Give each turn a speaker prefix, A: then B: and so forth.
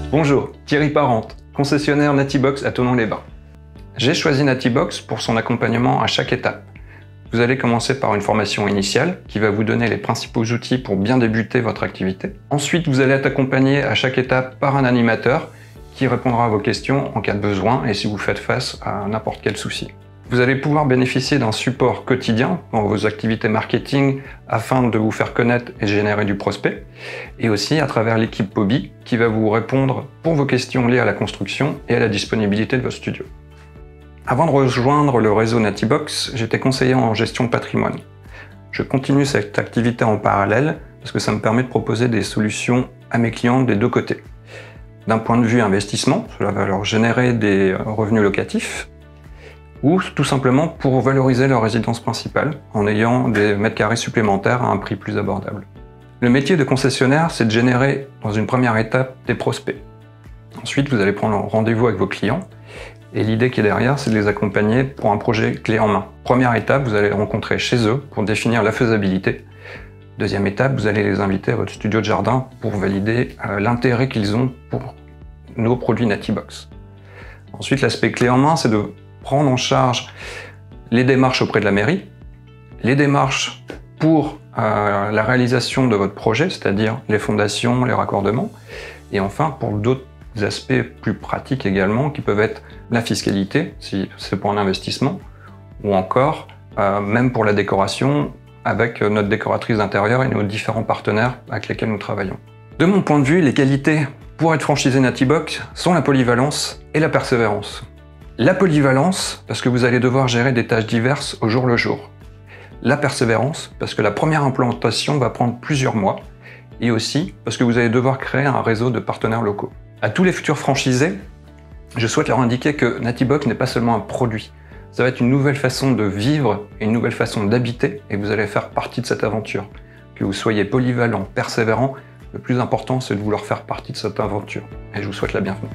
A: Bonjour, Thierry Parente, concessionnaire Natibox à Thonon-les-Bains. J'ai choisi Natibox pour son accompagnement à chaque étape. Vous allez commencer par une formation initiale qui va vous donner les principaux outils pour bien débuter votre activité. Ensuite, vous allez être accompagné à chaque étape par un animateur qui répondra à vos questions en cas de besoin et si vous faites face à n'importe quel souci. Vous allez pouvoir bénéficier d'un support quotidien dans vos activités marketing afin de vous faire connaître et générer du prospect, et aussi à travers l'équipe Pobi qui va vous répondre pour vos questions liées à la construction et à la disponibilité de votre studio. Avant de rejoindre le réseau Natibox, j'étais conseiller en gestion de patrimoine. Je continue cette activité en parallèle parce que ça me permet de proposer des solutions à mes clients des deux côtés. D'un point de vue investissement, cela va leur générer des revenus locatifs, ou tout simplement pour valoriser leur résidence principale en ayant des mètres carrés supplémentaires à un prix plus abordable. Le métier de concessionnaire, c'est de générer dans une première étape des prospects. Ensuite, vous allez prendre rendez-vous avec vos clients et l'idée qui est derrière, c'est de les accompagner pour un projet clé en main. Première étape, vous allez les rencontrer chez eux pour définir la faisabilité. Deuxième étape, vous allez les inviter à votre studio de jardin pour valider l'intérêt qu'ils ont pour nos produits Natibox. Ensuite, l'aspect clé en main, c'est de prendre en charge les démarches auprès de la mairie, les démarches pour la réalisation de votre projet, c'est-à-dire les fondations, les raccordements, et enfin pour d'autres aspects plus pratiques également, qui peuvent être la fiscalité, si c'est pour un investissement, ou encore même pour la décoration, avec notre décoratrice d'intérieur et nos différents partenaires avec lesquels nous travaillons. De mon point de vue, les qualités pour être franchisé Natibox sont la polyvalence et la persévérance. La polyvalence, parce que vous allez devoir gérer des tâches diverses au jour le jour. La persévérance, parce que la première implantation va prendre plusieurs mois. Et aussi, parce que vous allez devoir créer un réseau de partenaires locaux. À tous les futurs franchisés, je souhaite leur indiquer que Natibox n'est pas seulement un produit. Ça va être une nouvelle façon de vivre et une nouvelle façon d'habiter, et vous allez faire partie de cette aventure. Que vous soyez polyvalent, persévérant, le plus important, c'est de vouloir faire partie de cette aventure. Et je vous souhaite la bienvenue.